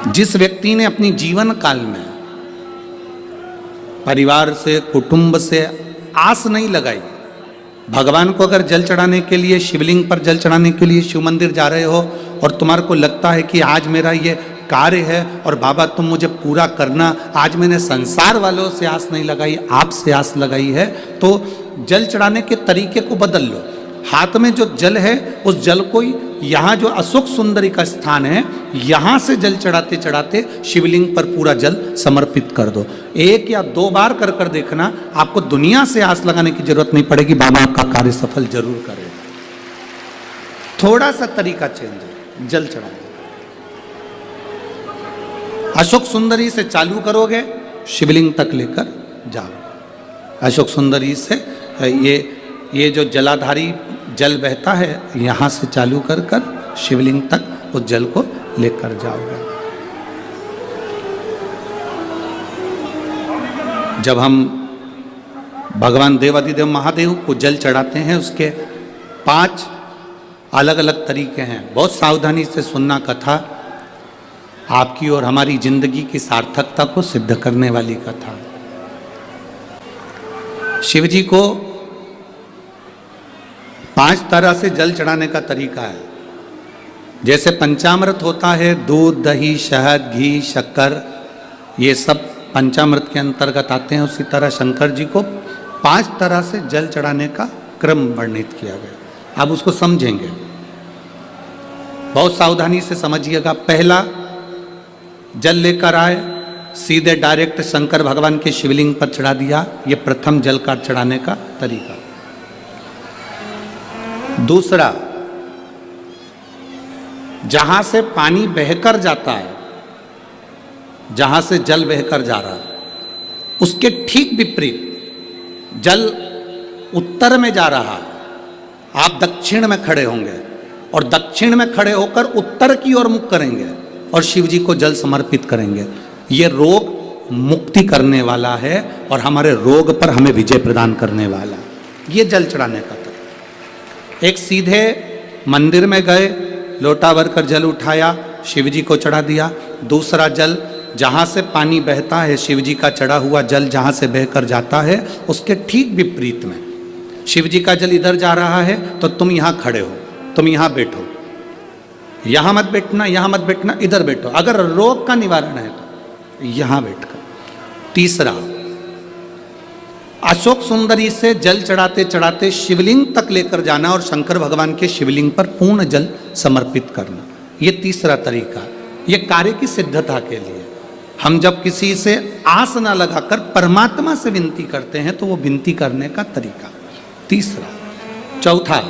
जिस व्यक्ति ने अपनी जीवन काल में परिवार से, कुटुंब से आस नहीं लगाई, भगवान को अगर जल चढ़ाने के लिए, शिवलिंग पर जल चढ़ाने के लिए शिव मंदिर जा रहे हो और तुम्हारे को लगता है कि आज मेरा ये कार्य है और बाबा तुम मुझे पूरा करना, आज मैंने संसार वालों से आस नहीं लगाई, आपसे आस लगाई है, तो जल चढ़ाने के तरीके को बदल लो। हाथ में जो जल है उस जल को यहाँ जो अशोक सुंदरी का स्थान है, यहाँ से जल चढ़ाते चढ़ाते शिवलिंग पर पूरा जल समर्पित कर दो। 1 या 2 बार कर कर देखना, आपको दुनिया से आस लगाने की जरूरत नहीं पड़ेगी, बाबा आपका कार्य सफल जरूर करेगा। थोड़ा सा तरीका चेंज है जल चढ़ाने। अशोक सुंदरी से चालू करोगे, शिवलिंग तक लेकर जाओ। अशोक सुंदरी से ये जो जलाधारी जल बहता है, यहाँ से चालू कर कर शिवलिंग तक उस जल को लेकर जाओगे। जब हम भगवान देवाधिदेव महादेव को जल चढ़ाते हैं, उसके 5 अलग अलग तरीके हैं। बहुत सावधानी से सुनना कथा, आपकी और हमारी जिंदगी की सार्थकता को सिद्ध करने वाली कथा। शिव जी को 5 तरह से जल चढ़ाने का तरीका है। जैसे पंचामृत होता है, दूध, दही, शहद, घी, शक्कर, ये सब पंचामृत के अंतर्गत आते हैं। उसी तरह शंकर जी को 5 तरह से जल चढ़ाने का क्रम वर्णित किया गया। अब उसको समझेंगे, बहुत सावधानी से समझिएगा। पहला, जल लेकर आए, सीधे डायरेक्ट शंकर भगवान के शिवलिंग पर चढ़ा दिया। ये प्रथम जल का चढ़ाने का तरीका। दूसरा, जहां से पानी बहकर जाता है, जहां से जल बहकर जा रहा है, उसके ठीक विपरीत जल उत्तर में जा रहा है, आप दक्षिण में खड़े होंगे और दक्षिण में खड़े होकर उत्तर की ओर मुख करेंगे और शिव जी को जल समर्पित करेंगे। ये रोग मुक्ति करने वाला है और हमारे रोग पर हमें विजय प्रदान करने वाला। ये जल चढ़ाने का तरीका। एक, सीधे मंदिर में गए, लोटा भरकर जल उठाया, शिव जी को चढ़ा दिया। दूसरा, जल जहाँ से पानी बहता है, शिव जी का चढ़ा हुआ जल जहाँ से बहकर जाता है, उसके ठीक विपरीत में शिव जी का जल इधर जा रहा है तो तुम यहाँ खड़े हो, तुम यहाँ बैठो, यहाँ मत बैठना, यहाँ मत बैठना, इधर बैठो। अगर रोग का निवारण है तो यहाँ बैठकर। तीसरा, अशोक सुंदरी से जल चढ़ाते चढ़ाते शिवलिंग तक लेकर जाना और शंकर भगवान के शिवलिंग पर पूर्ण जल समर्पित करना। ये तीसरा तरीका। ये कार्य की सिद्धता के लिए। हम जब किसी से आस ना लगाकर परमात्मा से विनती करते हैं तो वो विनती करने का तरीका। तीसरा। चौथा,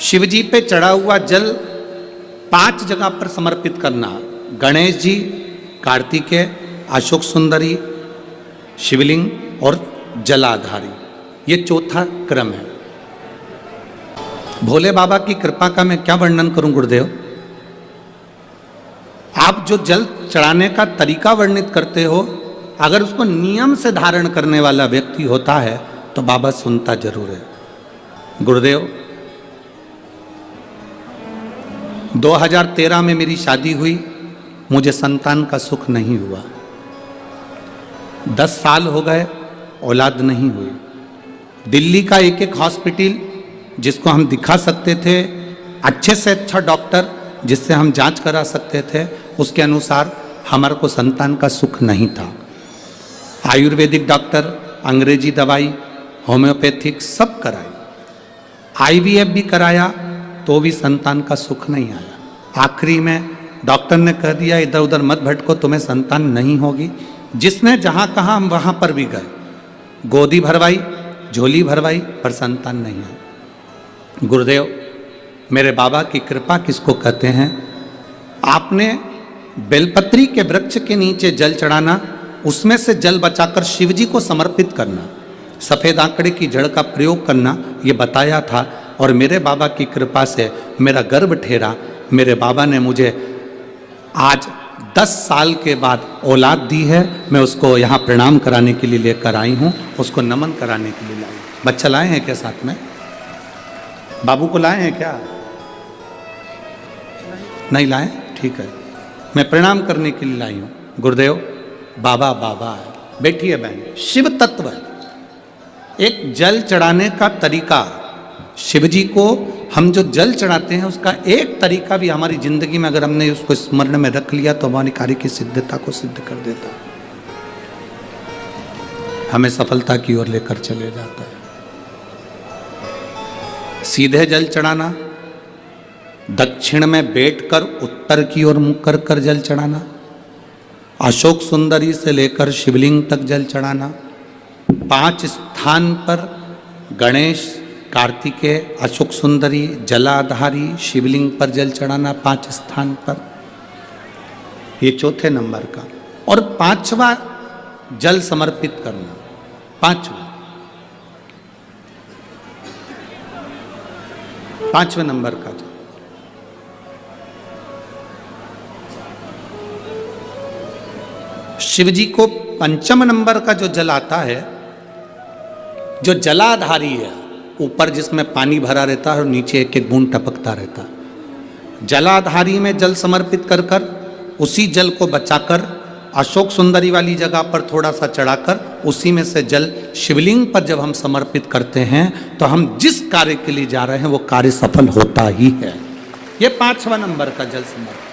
शिव जी पे चढ़ा हुआ जल 5 जगह पर समर्पित करना। गणेश जी, कार्तिकेय, अशोक सुंदरी, शिवलिंग और जलाधारी। ये चौथा क्रम है। भोले बाबा की कृपा का मैं क्या वर्णन करूं गुरुदेव। आप जो जल चढ़ाने का तरीका वर्णित करते हो, अगर उसको नियम से धारण करने वाला व्यक्ति होता है तो बाबा सुनता जरूर है। गुरुदेव, 2013 में मेरी शादी हुई, मुझे संतान का सुख नहीं हुआ। 10 साल हो गए, औलाद नहीं हुई। दिल्ली का एक हॉस्पिटल जिसको हम दिखा सकते थे, अच्छे से अच्छा डॉक्टर जिससे हम जांच करा सकते थे, उसके अनुसार हमारे को संतान का सुख नहीं था। आयुर्वेदिक डॉक्टर, अंग्रेजी दवाई, होम्योपैथिक सब कराई, IVF भी कराया तो भी संतान का सुख नहीं आया। आखिरी में डॉक्टर ने कह दिया इधर उधर मत भटको, तुम्हें संतान नहीं होगी। जिसने जहाँ कहा हम वहाँ पर भी गए, गोदी भरवाई, झोली भरवाई, पर संतान नहीं आई। गुरुदेव, मेरे बाबा की कृपा किसको कहते हैं। आपने बेलपत्री के वृक्ष के नीचे जल चढ़ाना, उसमें से जल बचाकर शिव जी को समर्पित करना, सफ़ेद आंकड़े की जड़ का प्रयोग करना, ये बताया था। और मेरे बाबा की कृपा से मेरा गर्भ ठेरा। मेरे बाबा ने मुझे आज 10 साल के बाद औलाद दी है। मैं उसको यहाँ प्रणाम कराने के लिए लेकर आई हूँ, उसको नमन कराने के लिए लाई। बच्चा लाए हैं क्या साथ में? बाबू को लाए हैं क्या? नहीं लाए? ठीक है। मैं प्रणाम करने के लिए लाई हूँ। गुरुदेव बाबा बाबा है, बैठिए बहन। शिव तत्व है, एक जल चढ़ाने का तरीका। शिव जी को हम जो जल चढ़ाते हैं उसका एक तरीका भी हमारी जिंदगी में अगर हमने उसको स्मरण में रख लिया तो हमारी कार्य की सिद्धता को सिद्ध कर देता, हमें सफलता की ओर लेकर चले जाता है। सीधे जल चढ़ाना, दक्षिण में बैठकर उत्तर की ओर मुख कर कर जल चढ़ाना, अशोक सुंदरी से लेकर शिवलिंग तक जल चढ़ाना, 5 स्थान पर गणेश, कार्तिकेय, अशोक सुंदरी, जलाधारी, शिवलिंग पर जल चढ़ाना 5 स्थान पर, ये चौथे नंबर का। और 5वां जल समर्पित करना, 5वें नंबर का जल। शिव जी को 5म नंबर का जो जल आता है, जो जलाधारी है, ऊपर जिसमें पानी भरा रहता है और नीचे एक एक बूंद टपकता रहता है, जलाधारी में जल समर्पित कर कर उसी जल को बचाकर अशोक सुंदरी वाली जगह पर थोड़ा सा चढ़ाकर उसी में से जल शिवलिंग पर जब हम समर्पित करते हैं तो हम जिस कार्य के लिए जा रहे हैं वो कार्य सफल होता ही है। ये 5वां नंबर का जल समर्पण।